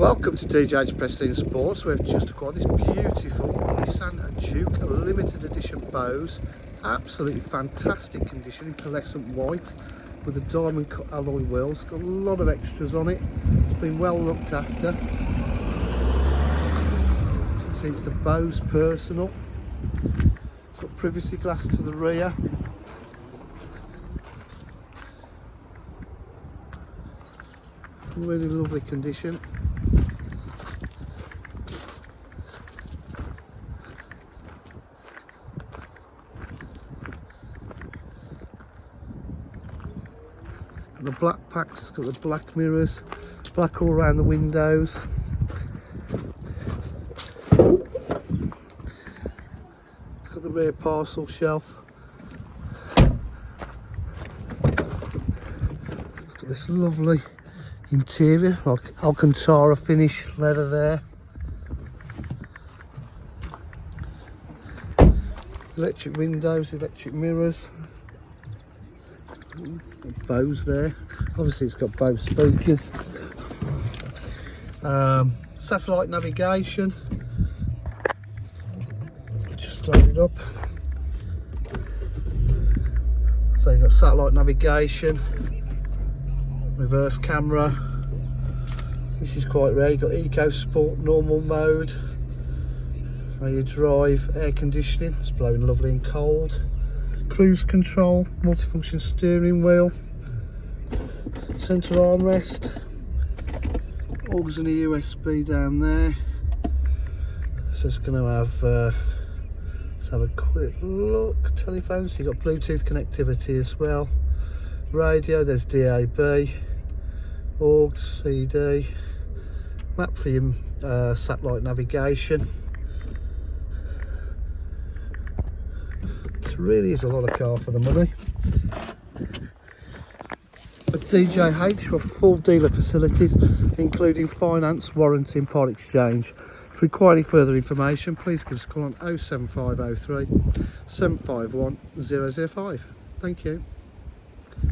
Welcome to DJ's Prestige Sports. We've just acquired this beautiful Nissan Juke limited edition Bose. Absolutely fantastic condition in pearlescent white with the diamond cut alloy wheels. Got a lot of extras on it. It's been well looked after. You can see it's the Bose Personal. It's got privacy glass to the rear. Really lovely condition. The black packs, it's got the black mirrors, black all around the windows. It's got the rear parcel shelf. It's got this lovely interior, like Alcantara finish leather there. Electric windows, electric mirrors. Bose there. Obviously it's got Bose speakers. Satellite navigation. Just start it up. So you've got satellite navigation, reverse camera. This is quite rare. You've got Eco Sport normal mode, where you drive, air conditioning, it's blowing lovely and cold, cruise control, multifunction steering wheel, centre armrest, augs and a USB down there. So it's going to have, let's have a quick look, telephone, so you've got Bluetooth connectivity as well, radio, there's DAB, augs, CD, map for your satellite navigation. This really is a lot of car for the money. At DJH, we're full dealer facilities, including finance, warranty and part exchange. If you require any further information, please give us a call on 07503 751 005. Thank you.